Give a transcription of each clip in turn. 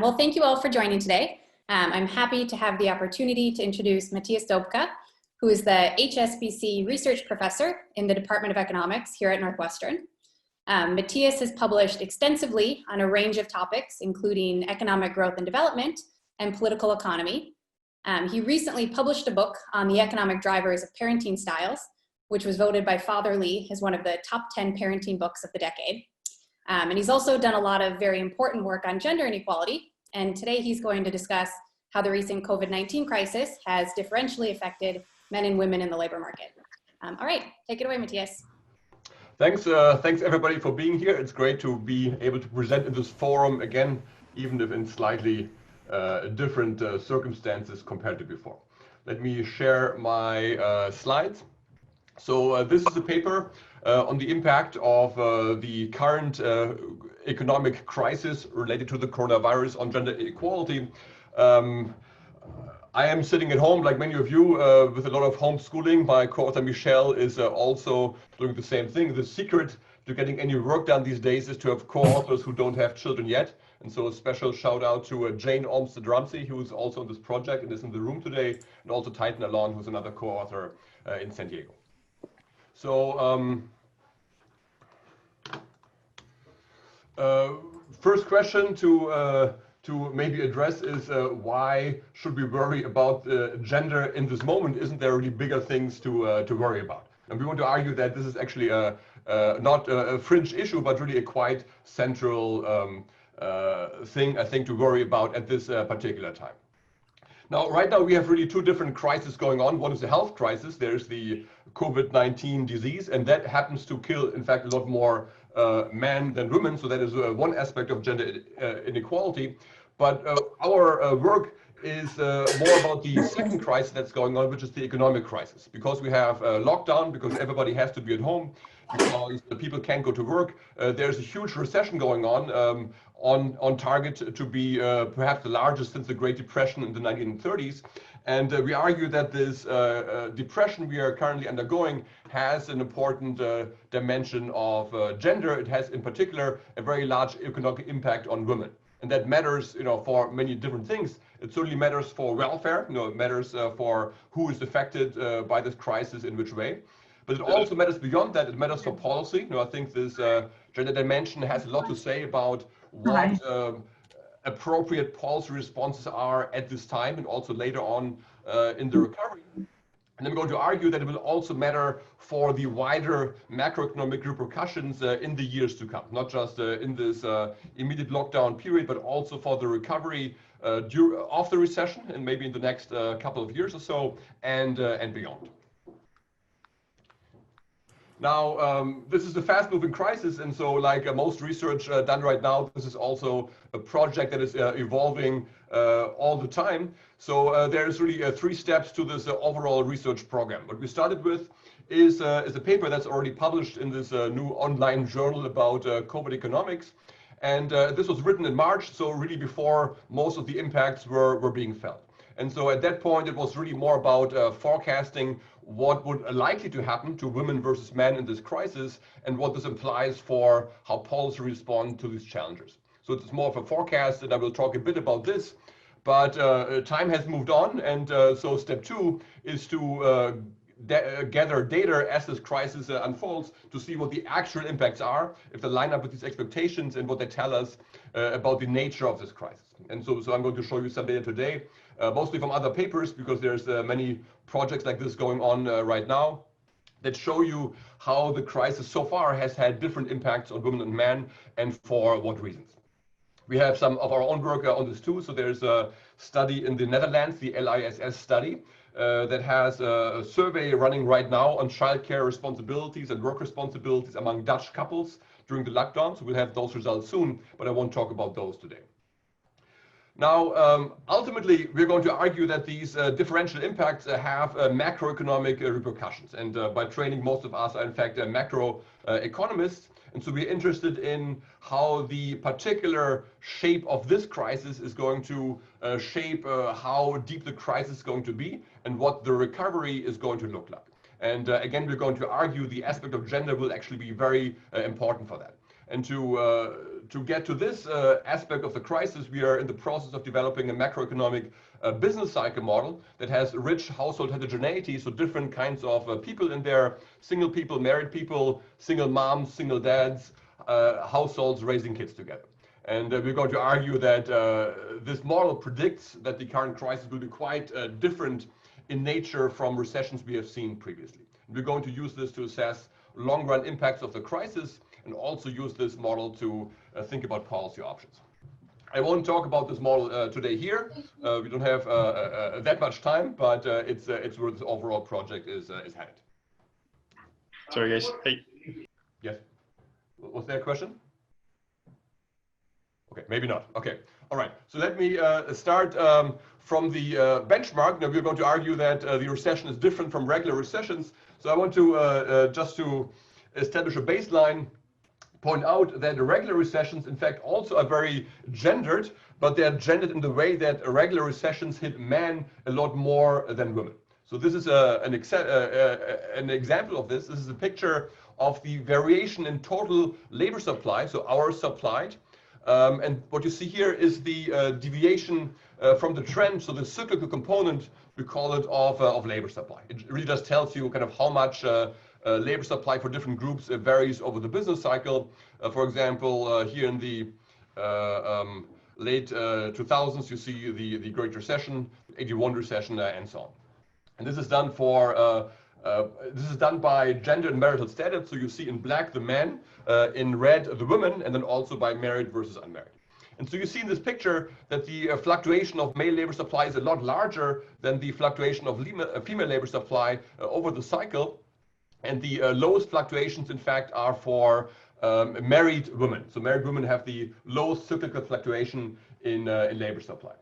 Well, thank you all for joining today. I'm happy to have the opportunity to introduce Matthias Doepke, who is the HSBC Research Professor in the Department of Economics here at Northwestern. Matthias has published extensively on a range of topics, including economic growth and development and political economy. He recently published a book on the economic drivers of parenting styles, which was voted by Fatherly as one of the top 10 parenting books of the decade. And he's also done a lot of very important work on gender inequality. And today he's going to discuss how the recent COVID-19 crisis has differentially affected men and women in the labor market. All right, take it away, Matthias. Thanks everybody for being here. It's great to be able to present in this forum again, even if in slightly different circumstances compared to before. Let me share my slides. So this is a paper on the impact of the current economic crisis related to the coronavirus on gender equality. I am sitting at home, like many of you, with a lot of homeschooling. My co-author Michelle is also doing the same thing. The secret to getting any work done these days is to have co-authors who don't have children yet. And so a special shout out to Jane Olmsted-Ramsey, who is also on this project and is in the room today, and also Titan Alon, who's another co-author in San Diego. So first question to maybe address is why should we worry about gender in this moment? Isn't there really bigger things to worry about? And we want to argue that this is actually not a fringe issue, but really a quite central thing, I think, to worry about at this particular time. Now, right now, we have really two different crises going on. One is the health crisis. There's the COVID-19 disease, and that happens to kill, in fact, a lot more men than women. So that is one aspect of gender inequality. But our work is more about the second crisis that's going on, which is the economic crisis. Because we have lockdown, because everybody has to be at home, because the people can't go to work, there's a huge recession going on target to be perhaps the largest since the Great Depression in the 1930s. And we argue that this depression we are currently undergoing has an important dimension of gender. It has in particular a very large economic impact on women. And that matters, for many different things. It certainly matters for welfare, it matters for who is affected by this crisis in which way. But it also matters beyond that. It matters for policy. I think this gender dimension has a lot to say about what appropriate policy responses are at this time and also later on in the recovery. And I'm going to argue that it will also matter for the wider macroeconomic repercussions in the years to come, not just in this immediate lockdown period, but also for the recovery of the recession and maybe in the next couple of years or so and beyond. Now, this is a fast-moving crisis, and so like most research done right now, this is also a project that is evolving all the time. So there's really three steps to this overall research program. What we started with is a paper that's already published in this new online journal about COVID economics. And this was written in March, so really before most of the impacts were being felt. And so at that point, it was really more about forecasting what would likely to happen to women versus men in this crisis and what this implies for how policy respond to these challenges. So it's more of a forecast, and I will talk a bit about this. But time has moved on, and so step two is to gather data as this crisis unfolds to see what the actual impacts are, if they line up with these expectations and what they tell us about the nature of this crisis. And so I'm going to show you some data today, mostly from other papers, because there's many projects like this going on right now that show you how the crisis so far has had different impacts on women and men and for what reasons. We have some of our own work on this too. So there's a study in the Netherlands, the LISS study, that has a survey running right now on childcare responsibilities and work responsibilities among Dutch couples during the lockdown. So we'll have those results soon, but I won't talk about those today. Now, ultimately, we're going to argue that these differential impacts have macroeconomic repercussions. And by training, most of us are, in fact, macro economists. And so we're interested in how the particular shape of this crisis is going to shape how deep the crisis is going to be and what the recovery is going to look like. And again, we're going to argue the aspect of gender will actually be very important for that. And to get to this aspect of the crisis, we are in the process of developing a macroeconomic business cycle model that has rich household heterogeneity, so different kinds of people in there, single people, married people, single moms, single dads, households raising kids together. And we're going to argue that this model predicts that the current crisis will be quite different in nature from recessions we have seen previously. We're going to use this to assess long-run impacts of the crisis and also use this model to think about policy options. I won't talk about this model today here. We don't have that much time, but it's where this overall project is headed. Sorry, guys. Hey. Yes. Was there a question? Okay, maybe not. Okay, all right. So let me start from the benchmark. Now we're going to argue that the recession is different from regular recessions. So I want to just to establish a baseline, point out that regular recessions, in fact, also are very gendered, but they're gendered in the way that regular recessions hit men a lot more than women. So this is an example of this. This is a picture of the variation in total labor supply, so hours supplied. And what you see here is the deviation from the trend, so the cyclical component, we call it, of labor supply. It really just tells you kind of how much labor supply for different groups varies over the business cycle. For example, here in the late 2000s, you see the Great Recession, 81 recession, and so on. And this is done for this is done by gender and marital status. So you see in black the men, in red the women, and then also by married versus unmarried. And so you see in this picture that the fluctuation of male labor supply is a lot larger than the fluctuation of female labor supply over the cycle. And the lowest fluctuations, in fact, are for married women. So married women have the lowest cyclical fluctuation in labor supply.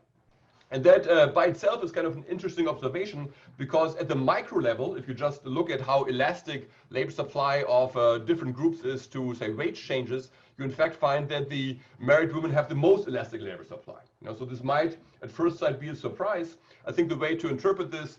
And that by itself is kind of an interesting observation, because at the micro level, if you just look at how elastic labor supply of different groups is to, say, wage changes, you in fact find that the married women have the most elastic labor supply. So this might at first sight be a surprise. I think the way to interpret this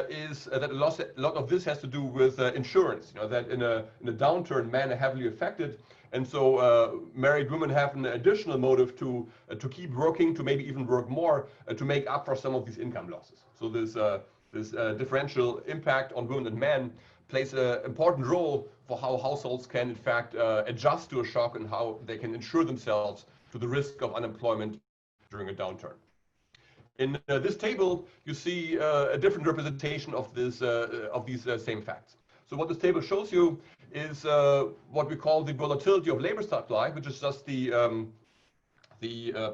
is that a lot of this has to do with insurance. That in a downturn, men are heavily affected, and so married women have an additional motive to keep working, to maybe even work more, to make up for some of these income losses. So this differential impact on women and men plays an important role for how households can in fact adjust to a shock and how they can insure themselves to the risk of unemployment during a downturn. In this table, you see a different representation of this of these same facts. So what this table shows you is what we call the volatility of labor supply, which is just the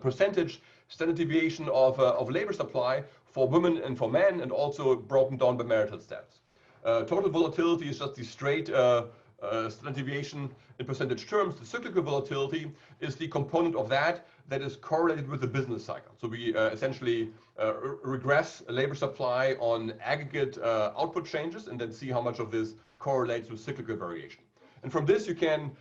percentage standard deviation of labor supply for women and for men, and also broken down by marital status. Total volatility is just the straight standard deviation in percentage terms. The cyclical volatility is the component of that is correlated with the business cycle. So we essentially regress labor supply on aggregate output changes and then see how much of this correlates with cyclical variation. And from this you can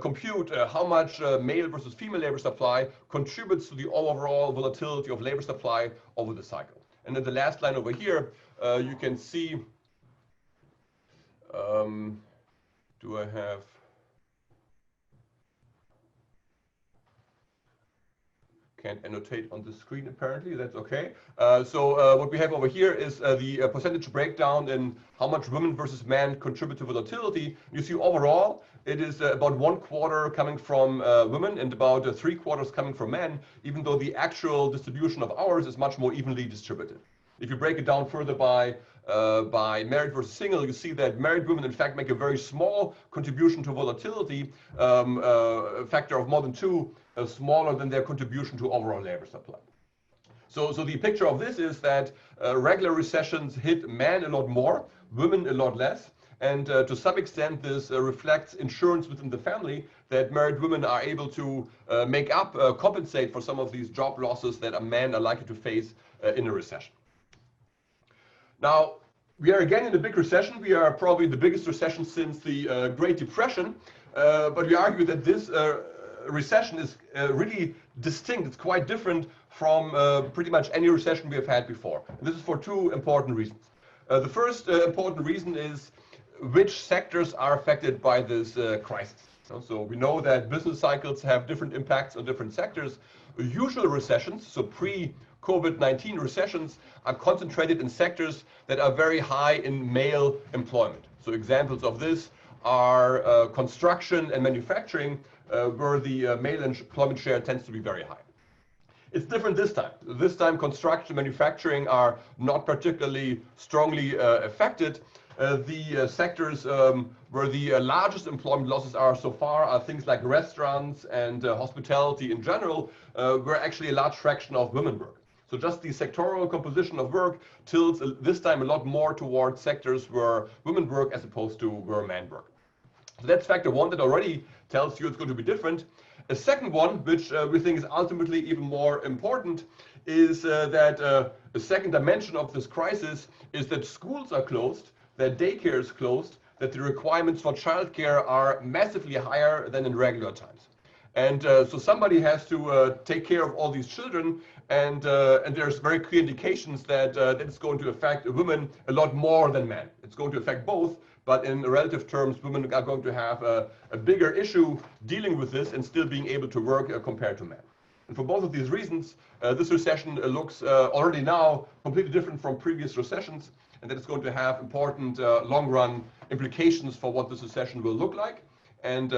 compute how much male versus female labor supply contributes to the overall volatility of labor supply over the cycle. And then the last line over here, you can see, do I have, can't annotate on the screen apparently, that's okay. So what we have over here is the percentage breakdown in how much women versus men contribute to volatility. You see overall it is about 1/4 coming from women and about 3/4 coming from men, even though the actual distribution of hours is much more evenly distributed. If you break it down further by married versus single, you see that married women in fact make a very small contribution to volatility, a factor of more than 2, smaller than their contribution to overall labor supply. So the picture of this is that regular recessions hit men a lot more, women a lot less, and to some extent this reflects insurance within the family, that married women are able to make up, compensate for some of these job losses that a man are likely to face in a recession. Now, we are again in a big recession. We are probably the biggest recession since the Great Depression, but we argue that this recession is really distinct. It's quite different from pretty much any recession we have had before. And this is for 2 important reasons. The first important reason is which sectors are affected by this crisis. So we know that business cycles have different impacts on different sectors. Usual recessions, so pre-COVID-19 recessions, are concentrated in sectors that are very high in male employment. So examples of this are construction and manufacturing, where the male employment share tends to be very high. It's different this time. This time, construction and manufacturing are not particularly strongly affected. The sectors where the largest employment losses are so far are things like restaurants and hospitality in general, where actually a large fraction of women work. So just the sectoral composition of work tilts this time a lot more towards sectors where women work as opposed to where men work. So that's factor one that already tells you it's going to be different. A second one, which we think is ultimately even more important, is that a second dimension of this crisis is that schools are closed, that daycare is closed, that the requirements for childcare are massively higher than in regular times. And so somebody has to take care of all these children, and there's very clear indications that it's going to affect women a lot more than men. It's going to affect both, but in relative terms, women are going to have a bigger issue dealing with this and still being able to work compared to men. And for both of these reasons, this recession looks already now completely different from previous recessions, and that it's going to have important long-run implications for what this recession will look like, and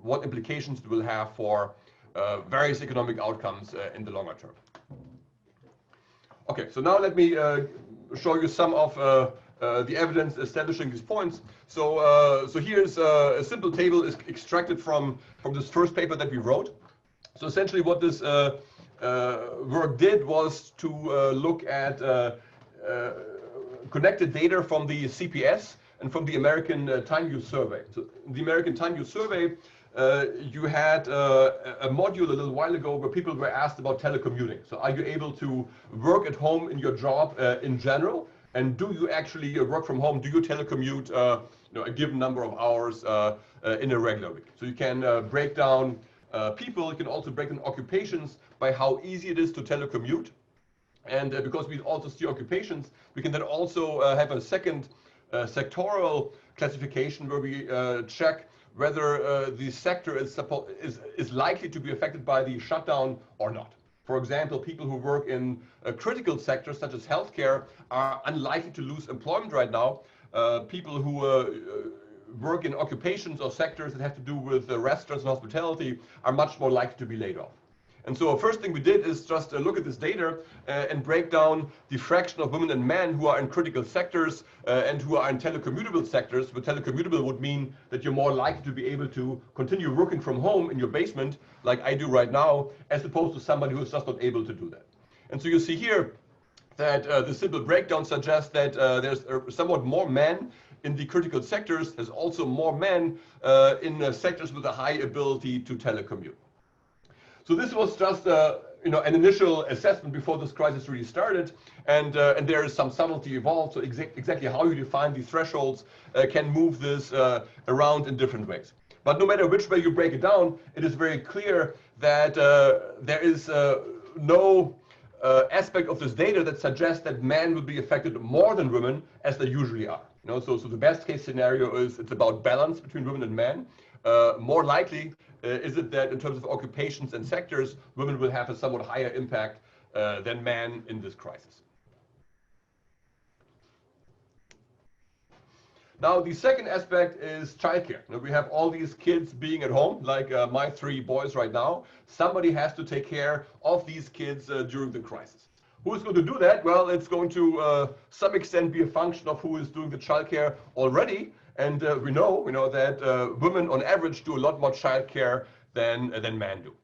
what implications it will have for various economic outcomes in the longer term. Okay, so now let me show you some of the evidence establishing these points. So here's a simple table is extracted from this first paper that we wrote. So essentially what this work did was to look at connected data from the CPS and from the American Time Use Survey. So in the American Time Use Survey, you had a module a little while ago where people were asked about telecommuting. So are you able to work at home in your job in general? And do you actually work from home? Do you telecommute a given number of hours in a regular week? So you can break down people. You can also break down occupations by how easy it is to telecommute. And because we also see occupations, we can then also have a second sectoral classification where we check whether the sector is likely to be affected by the shutdown or not. For example, people who work in critical sectors such as healthcare are unlikely to lose employment right now. People who work in occupations or sectors that have to do with restaurants and hospitality are much more likely to be laid off. And so first thing we did is just look at this data and break down the fraction of women and men who are in critical sectors and who are in telecommutable sectors. But telecommutable would mean that you're more likely to be able to continue working from home in your basement, like I do right now, as opposed to somebody who is just not able to do that. And so you see here that the simple breakdown suggests that there's somewhat more men in the critical sectors. There's also more men in sectors with a high ability to telecommute. So this was just an initial assessment before this crisis really started, and there is some subtlety involved. So exactly how you define these thresholds can move this around in different ways. But no matter which way you break it down, it is very clear that there is no aspect of this data that suggests that men will be affected more than women as they usually are. So the best case scenario is it's about balance between women and men. More likely is it that in terms of occupations and sectors, women will have a somewhat higher impact than men in this crisis. Now, the second aspect is childcare. We have all these kids being at home, like my 3 boys right now. Somebody has to take care of these kids during the crisis. Who is going to do that? Well, it's going to some extent be a function of who is doing the childcare already. And we know that women on average do a lot more childcare than men do.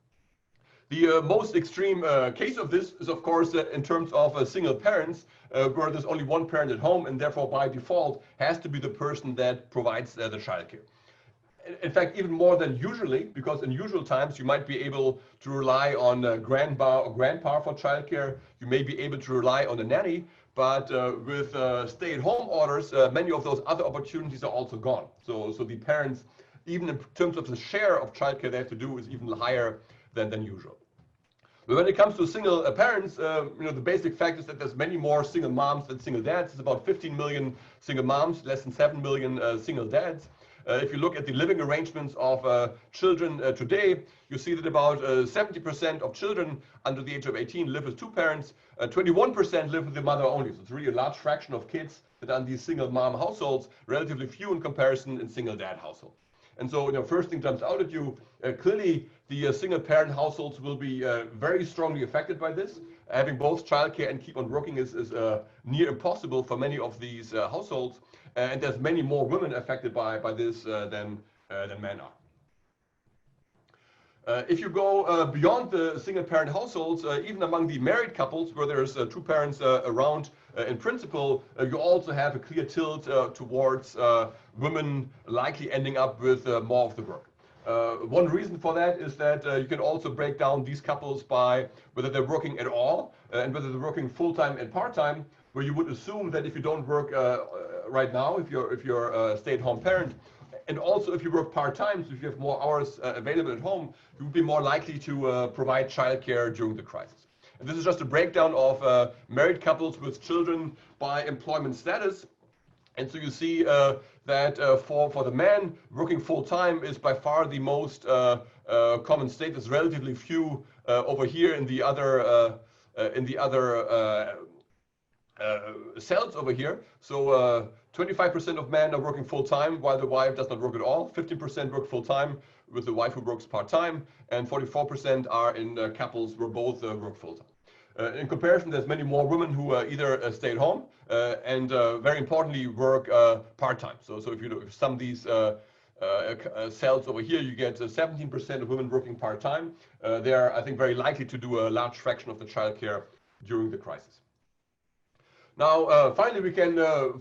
The most extreme case of this is, of course, in terms of single parents, where there's only one parent at home, and therefore by default has to be the person that provides the childcare. In fact, even more than usually, because in usual times you might be able to rely on grandma or grandpa for childcare. You may be able to rely on a nanny. But with stay-at-home orders, many of those other opportunities are also gone. So the parents, even in terms of the share of childcare they have to do, is even higher than usual. But when it comes to single parents, the basic fact is that there's many more single moms than single dads. It's about 15 million single moms, less than 7 million single dads. If you look at the living arrangements of children today, you see that about 70% of children under the age of 18 live with two parents, 21% live with the mother only. So it's really a large fraction of kids that are in these single mom households, relatively few in comparison in single dad households. And so, first thing jumps out at you, clearly the single parent households will be very strongly affected by this. Having both childcare and keep on working is near impossible for many of these households. And there's many more women affected by this than men are. If you go beyond the single parent households, even among the married couples where there's two parents around, in principle, you also have a clear tilt towards women likely ending up with more of the work. One reason for that is that you can also break down these couples by whether they're working at all and whether they're working full-time and part-time, where you would assume that if you don't work right now, if you're a stay-at-home parent, and also if you work part-time, so if you have more hours available at home, you would be more likely to provide childcare during the crisis. And this is just a breakdown of married couples with children by employment status. And so you see that for the man, working full-time is by far the most common state. There's relatively few over here in the other cells over here. So 25% of men are working full-time while the wife does not work at all. 15% work full-time with the wife who works part-time, and 44% are in couples where both work full-time. In comparison, there's many more women who either stay at home and very importantly work part-time. So if you sum these cells over here, you get 17% of women working part-time. They are, I think, very likely to do a large fraction of the childcare during the crisis. Now, finally, we can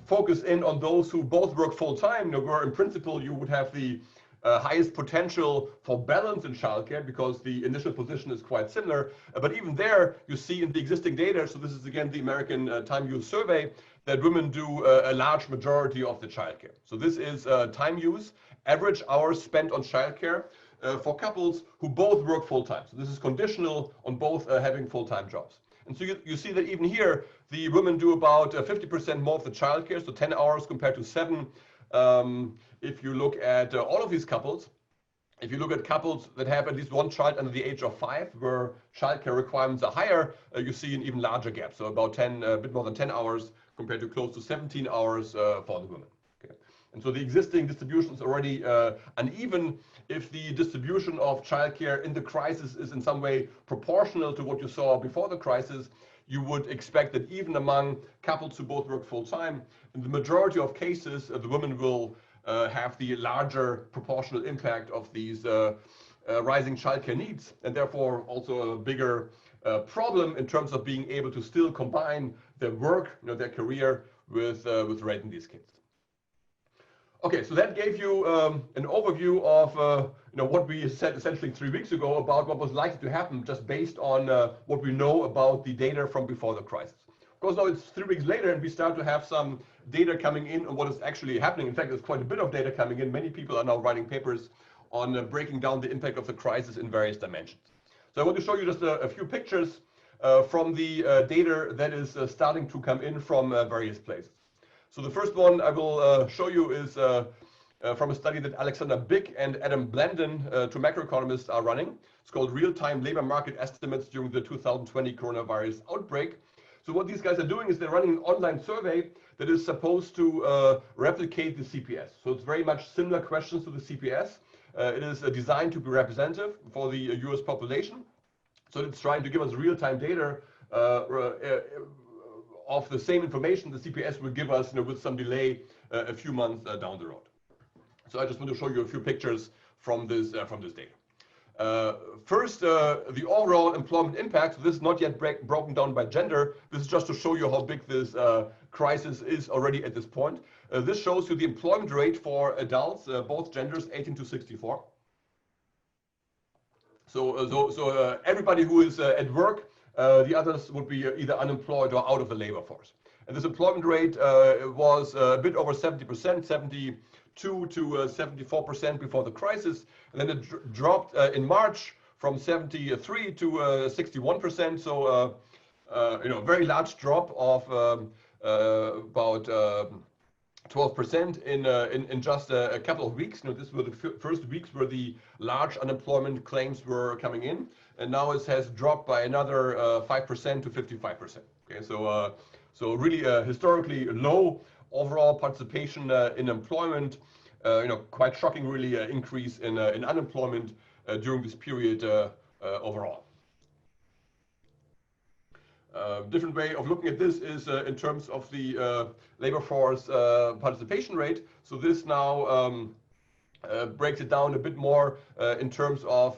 focus in on those who both work full-time, where in principle you would have the highest potential for balance in childcare because the initial position is quite similar. But even there, you see in the existing data, so this is again the American Time Use Survey, that women do a large majority of the childcare. So this is time use, average hours spent on childcare for couples who both work full-time. So this is conditional on both having full-time jobs. And so you see that even here, the women do about 50% more of the childcare, so 10 hours compared to 7. If you look at all of these couples, if you look at couples that have at least one child under the age of 5, where childcare requirements are higher, you see an even larger gap. So about a bit more than 10 hours compared to close to 17 hours for the women. Okay. And so the existing distribution is already uneven. If the distribution of childcare in the crisis is in some way proportional to what you saw before the crisis, you would expect that even among couples who both work full-time, in the majority of cases, the women will have the larger proportional impact of these rising childcare needs, and therefore also a bigger problem in terms of being able to still combine their work, their career with raising these kids. Okay, so that gave you an overview of what we said essentially 3 weeks ago about what was likely to happen just based on what we know about the data from before the crisis. Of course, now it's 3 weeks later and we start to have some data coming in on what is actually happening. In fact, there's quite a bit of data coming in. Many people are now writing papers on breaking down the impact of the crisis in various dimensions. So I want to show you just a few pictures from the data that is starting to come in from various places. So the first one I will show you is from a study that Alexander Bick and Adam Blandon, two macroeconomists, are running. It's called Real-Time Labor Market Estimates During the 2020 Coronavirus Outbreak. So what these guys are doing is they're running an online survey that is supposed to replicate the CPS. So it's very much similar questions to the CPS. It is designed to be representative for the US population. So it's trying to give us real-time data of the same information the CPS will give us with some delay a few months down the road. So I just want to show you a few pictures from this data. First, the overall employment impact. So this is not yet broken down by gender. This is just to show you how big this crisis is already at this point. This shows you the employment rate for adults, both genders, 18 to 64. So everybody who is at work, the others would be either unemployed or out of the labor force. And this employment rate was a bit over 70%, 72 to 74% before the crisis. And then it dropped in March from 73 to 61%. So, a very large drop of about 12% in just a couple of weeks. This were the first weeks where the large unemployment claims were coming in, and now it has dropped by another 5% to 55%. Okay, so really historically low overall participation in employment. Quite shocking, really, increase in unemployment during this period overall. Different way of looking at this is in terms of the labor force participation rate. So this now breaks it down a bit more in terms of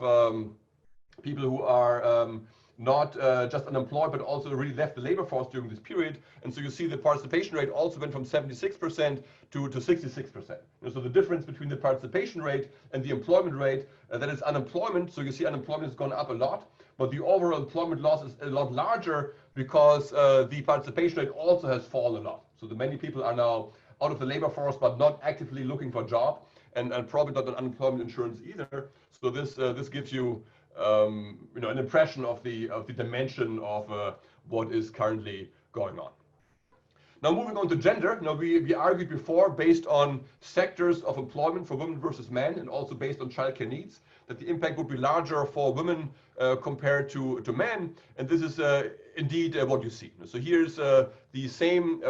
people who are not just unemployed, but also really left the labor force during this period. And so you see the participation rate also went from 76% to 66%. So the difference between the participation rate and the employment rate, that is unemployment. So you see unemployment has gone up a lot, but the overall employment loss is a lot larger because the participation rate also has fallen a lot. So the many people are now out of the labor force, but not actively looking for a job, and probably not on unemployment insurance either. So this gives you an impression of the dimension of what is currently going on. Now moving on to gender. Now we argued before, based on sectors of employment for women versus men, and also based on childcare needs, that the impact would be larger for women compared to men, and this is indeed what you see. So here's the same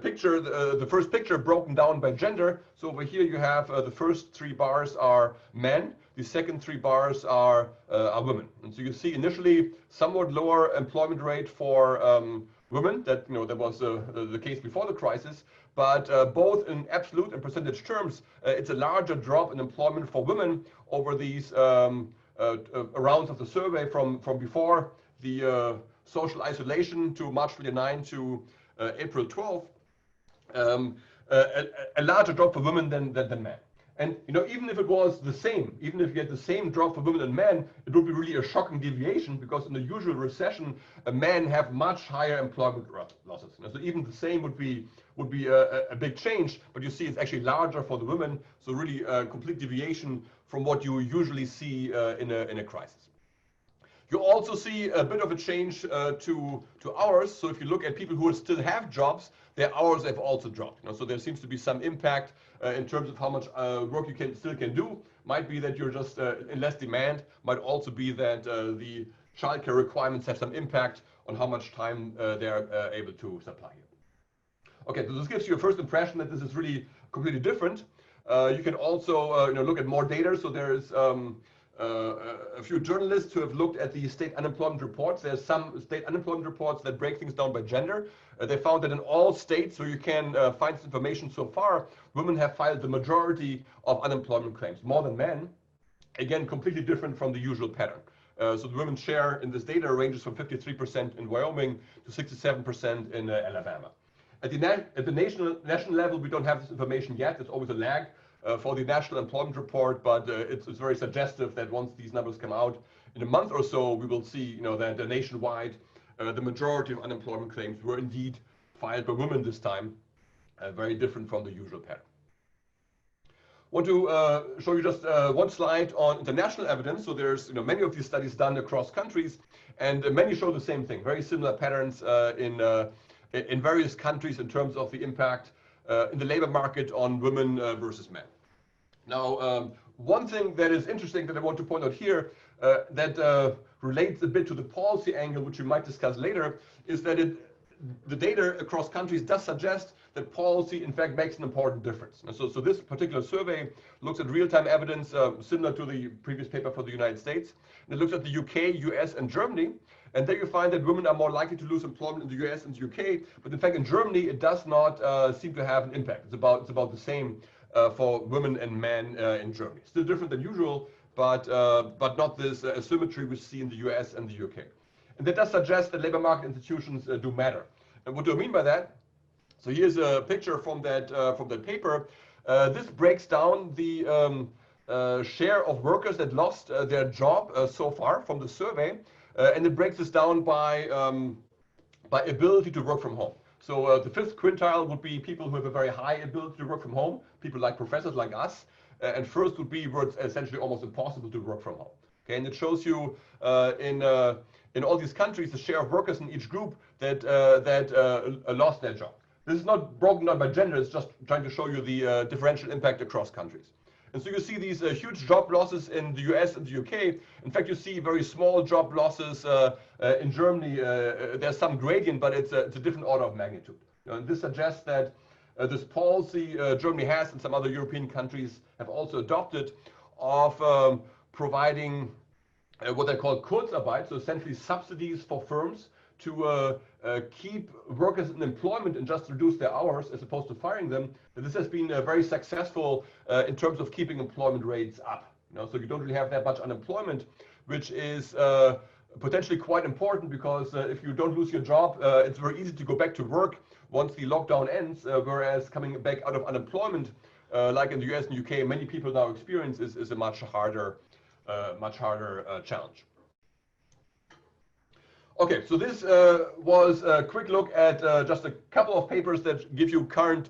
picture, the first picture broken down by gender. So over here you have the first three bars are men, the second three bars are women. And so you see initially somewhat lower employment rate for women. That was the case before the crisis, but both in absolute and percentage terms, it's a larger drop in employment for women over these rounds of the survey from before the social isolation to March 29 to April 12. A larger drop for women than men. And even if it was the same, even if you had the same drop for women and men, it would be really a shocking deviation, because in the usual recession, men have much higher employment losses. So even the same would be a big change, but you see it's actually larger for the women. So really a complete deviation from what you usually see in a crisis. You also see a bit of a change to hours. So if you look at people who still have jobs, their hours have also dropped. So there seems to be some impact in terms of how much work you still can do. Might be that you're just in less demand. Might also be that the childcare requirements have some impact on how much time they're able to supply you. Okay, so this gives you a first impression that this is really completely different. You can also look at more data. So there's a few journalists who have looked at the state unemployment reports. There's some state unemployment reports that break things down by gender. They found that in all states, so you can find this information so far, women have filed the majority of unemployment claims, more than men. Again, completely different from the usual pattern. So the women's share in this data ranges from 53% in Wyoming to 67% in Alabama. At the national level, we don't have this information yet. There's always a lag for the National Employment Report, but it's very suggestive that once these numbers come out in a month or so, we will see that nationwide, the majority of unemployment claims were indeed filed by women this time, very different from the usual pattern. Want to show you just one slide on international evidence. So there's many of these studies done across countries, and many show the same thing, very similar patterns in various countries in terms of the impact in the labor market on women versus men. Now, one thing that is interesting that I want to point out here that relates a bit to the policy angle, which we might discuss later, is that the data across countries does suggest that policy, in fact, makes an important difference. And so this particular survey looks at real-time evidence similar to the previous paper for the United States. And it looks at the UK, US, and Germany. And there you find that women are more likely to lose employment in the US and the UK. But in fact, in Germany, it does not seem to have an impact. It's about the same for women and men in Germany. Still different than usual, but not this asymmetry we see in the US and the UK. And that does suggest that labor market institutions do matter. And what do I mean by that? So here's a picture from that paper. This breaks down the share of workers that lost their job so far from the survey, and it breaks this down by ability to work from home. So the fifth quintile would be people who have a very high ability to work from home, people like professors like us, and first would be where it's essentially almost impossible to work from home. Okay, and it shows you in all these countries the share of workers in each group that lost their job. This is not broken down by gender, it's just trying to show you the differential impact across countries. And so you see these huge job losses in the US and the UK. In fact, you see very small job losses in Germany. There's some gradient, but it's a different order of magnitude. And this suggests that this policy Germany has and some other European countries have also adopted of providing what they call Kurzarbeit, so essentially subsidies for firms to keep workers in employment and just reduce their hours as opposed to firing them. That this has been very successful in terms of keeping employment rates up. So you don't really have that much unemployment, which is potentially quite important because if you don't lose your job, it's very easy to go back to work once the lockdown ends, whereas coming back out of unemployment, like in the US and UK, many people now experience is a much harder challenge. Okay, so this was a quick look at just a couple of papers that give you current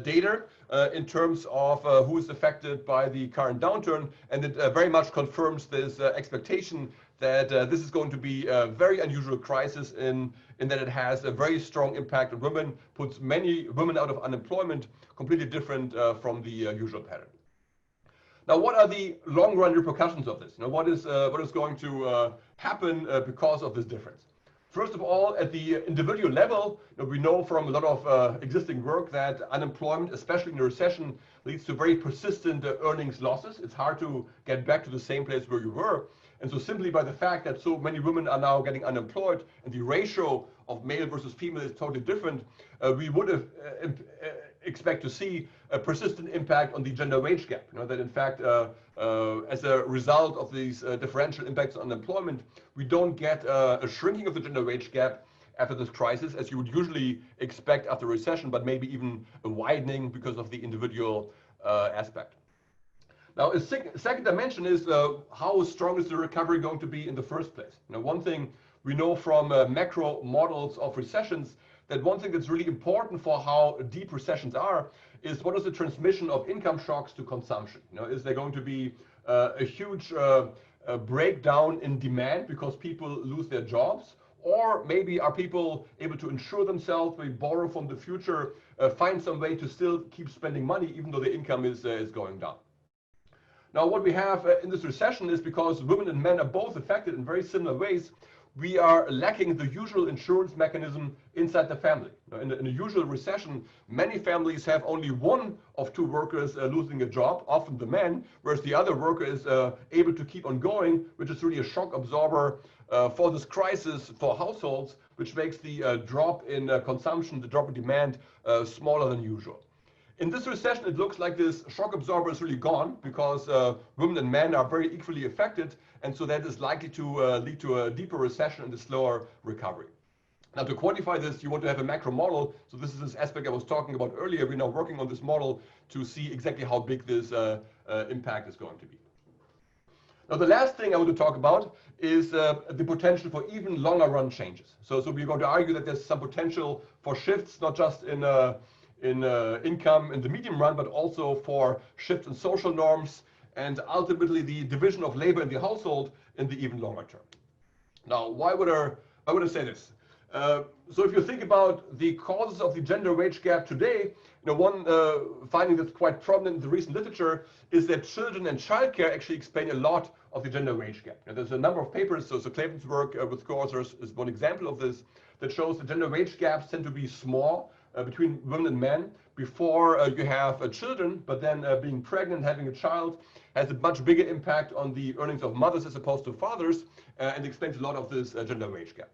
data in terms of who is affected by the current downturn, and it very much confirms this expectation that this is going to be a very unusual crisis in that it has a very strong impact on women, puts many women out of unemployment, completely different from the usual pattern. Now, what are the long-run repercussions of this? What is going to happen because of this difference? First of all, at the individual level, we know from a lot of existing work that unemployment, especially in a recession, leads to very persistent earnings losses. It's hard to get back to the same place where you were. And so simply by the fact that so many women are now getting unemployed and the ratio of male versus female is totally different, we would have expect to see a persistent impact on the gender wage gap. That in fact, as a result of these differential impacts on unemployment, we don't get a shrinking of the gender wage gap after this crisis, as you would usually expect after a recession, but maybe even a widening because of the individual aspect. Now, a second dimension is how strong is the recovery going to be in the first place? One thing we know from macro models of recessions, that one thing that's really important for how deep recessions are is what is the transmission of income shocks to consumption? Is there going to be a huge breakdown in demand because people lose their jobs? Or maybe are people able to insure themselves, maybe borrow from the future, find some way to still keep spending money even though the income is going down? Now, what we have in this recession is because women and men are both affected in very similar ways, we are lacking the usual insurance mechanism inside the family. In a usual recession, many families have only one of two workers losing a job, often the man, whereas the other worker is able to keep on going, which is really a shock absorber for this crisis for households, which makes the drop in consumption, the drop in demand, smaller than usual. In this recession, it looks like this shock absorber is really gone because women and men are very equally affected, and so that is likely to lead to a deeper recession and a slower recovery. Now, to quantify this, you want to have a macro model. So this is this aspect I was talking about earlier. We're now working on this model to see exactly how big this impact is going to be. Now, the last thing I want to talk about is the potential for even longer run changes. So we're going to argue that there's some potential for shifts, not just in income in the medium run, but also for shifts in social norms and ultimately the division of labor in the household in the even longer term. Now, why would I say this? So if you think about the causes of the gender wage gap today, one finding that's quite prominent in the recent literature is that children and childcare actually explain a lot of the gender wage gap. And there's a number of papers, so Clayton's work with co-authors is one example of this, that shows the gender wage gaps tend to be small between women and men before you have children, but then being pregnant, having a child has a much bigger impact on the earnings of mothers as opposed to fathers, and explains a lot of this gender wage gap.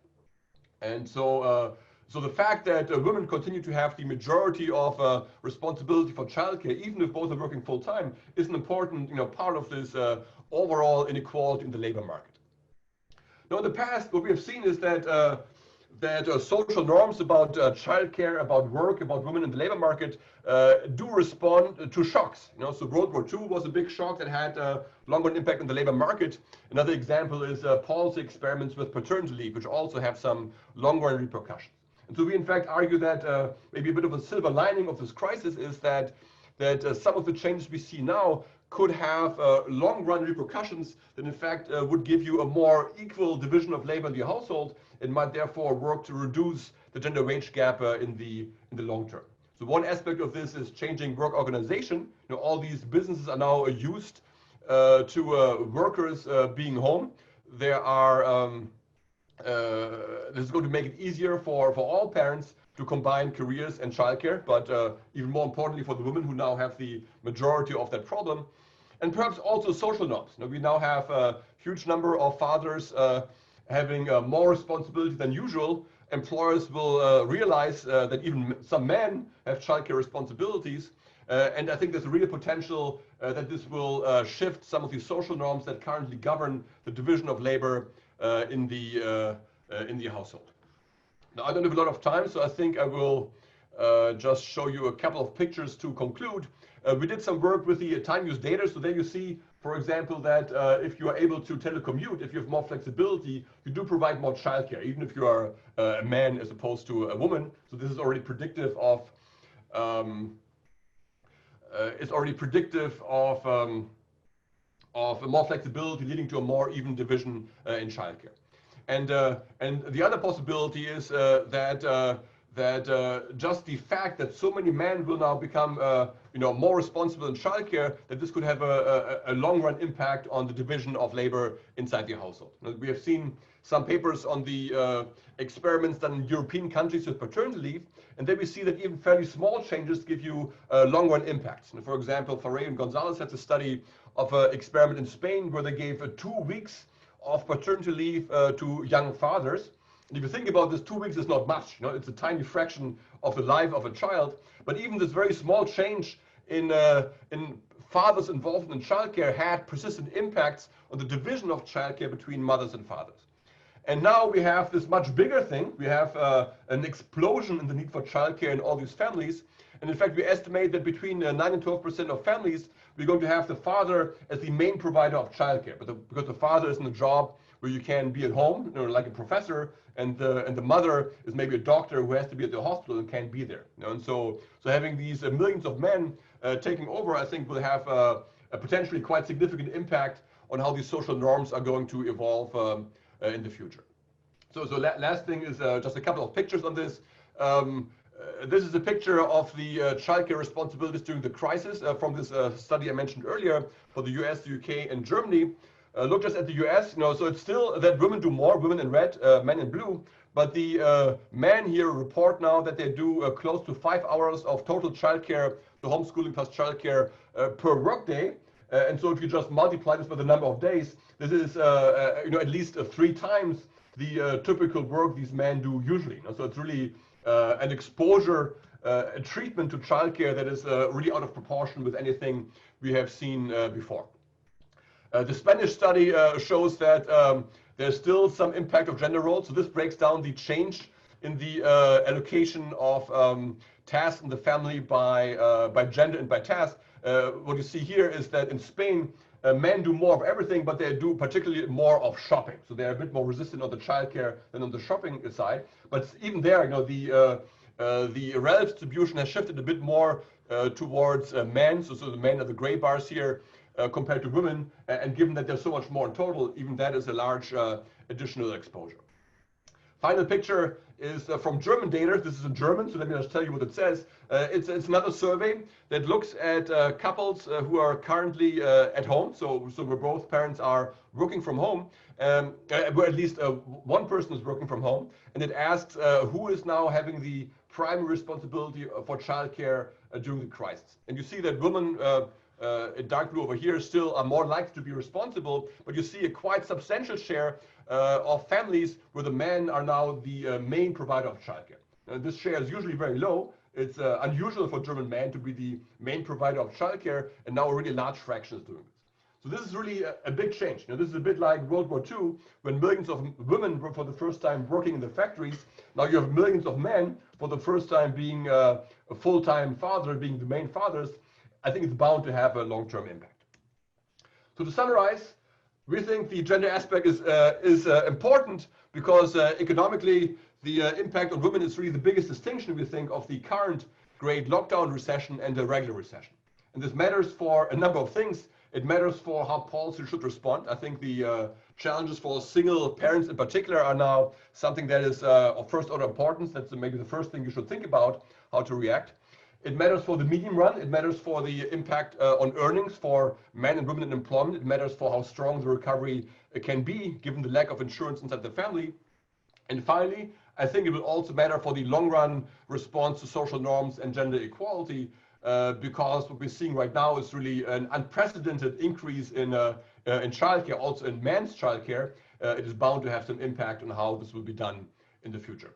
And so the fact that women continue to have the majority of responsibility for childcare, even if both are working full time, is an important part of this overall inequality in the labor market. Now, in the past, what we have seen is that social norms about childcare, about work, about women in the labor market do respond to shocks. So World War II was a big shock that had a longer impact on the labor market. Another example is policy experiments with paternity leave, which also have some long-run repercussions. And so we in fact argue that maybe a bit of a silver lining of this crisis is that some of the changes we see now could have long-run repercussions that in fact would give you a more equal division of labor in the household and might therefore work to reduce the gender wage gap in the long term. So one aspect of this is changing work organization. All these businesses are now used to workers being home. There are this is going to make it easier for all parents to combine careers and childcare, but even more importantly for the women who now have the majority of that problem. And perhaps also social norms. We now have a huge number of fathers having more responsibility than usual. Employers will realize that even some men have childcare responsibilities. And I think there's a real potential that this will shift some of the social norms that currently govern the division of labor in the household. Now, I don't have a lot of time, so I think I will just show you a couple of pictures to conclude. We did some work with the time use data. So there you see, for example, that if you are able to telecommute, if you have more flexibility, you do provide more childcare, even if you are a man as opposed to a woman. So this is already predictive of more flexibility, leading to a more even division in childcare. And the other possibility is that just the fact that so many men will now become more responsible in childcare, that this could have a long-run impact on the division of labor inside the household. Now, we have seen some papers on the experiments done in European countries with paternity leave, and then we see that even fairly small changes give you long-run impacts. And for example, Ferrer and Gonzalez had a study of an experiment in Spain where they gave 2 weeks of paternity leave to young fathers. And if you think about this, 2 weeks is not much. It's a tiny fraction of the life of a child. But even this very small change in fathers involved in childcare had persistent impacts on the division of childcare between mothers and fathers. And now we have this much bigger thing. We have an explosion in the need for childcare in all these families. And in fact, we estimate that between 9 and 12% of families, we're going to have the father as the main provider of childcare, because the father is in a job where you can be at home, like a professor, and the mother is maybe a doctor who has to be at the hospital and can't be there. And so having these millions of men taking over, I think, will have a potentially quite significant impact on how these social norms are going to evolve in the future. So last thing is just a couple of pictures on this. This is a picture of the childcare responsibilities during the crisis from this study I mentioned earlier for the US, the UK, and Germany. Look just at the US, so it's still that women do more, women in red, men in blue, but the men here report now that they do close to 5 hours of total childcare, the homeschooling plus childcare per workday. And so if you just multiply this by the number of days, this is at least 3 times the typical work these men do usually. So it's really an exposure, a treatment to childcare that is really out of proportion with anything we have seen before. The Spanish study shows that there's still some impact of gender roles. So this breaks down the change in the allocation of tasks in the family by gender and by task. What you see here is that in Spain, men do more of everything, but they do particularly more of shopping. So they're a bit more resistant on the childcare than on the shopping side. But even there, the relative distribution has shifted a bit more towards men. So the men are the gray bars here compared to women. And given that there's so much more in total, even that is a large additional exposure. Final picture is from German data. This is in German, so let me just tell you what it says. It's another survey that looks at couples who are currently at home, so where both parents are working from home, where at least one person is working from home, and it asks who is now having the primary responsibility for childcare during the crisis. And you see that women, in dark blue over here, still are more likely to be responsible, but you see a quite substantial share of families where the men are now the main provider of childcare. This share is usually very low. It's unusual for German men to be the main provider of childcare, and now already a large fraction is doing this. So this is really a big change. This is a bit like World War II, when millions of women were for the first time working in the factories. Now you have millions of men for the first time being a full-time father, being the main fathers. I think it's bound to have a long-term impact. So to summarize, we think the gender aspect is important because economically the impact on women is really the biggest distinction, we think, of the current great lockdown recession and the regular recession. And this matters for a number of things. It matters for how policy should respond. I think the challenges for single parents in particular are now something that is of first order importance. That's maybe the first thing you should think about, how to react. It matters for the medium run. It matters for the impact on earnings for men and women in employment. It matters for how strong the recovery can be given the lack of insurance inside the family. And finally, I think it will also matter for the long run response to social norms and gender equality, because what we're seeing right now is really an unprecedented increase in childcare, also in men's childcare. It is bound to have some impact on how this will be done in the future.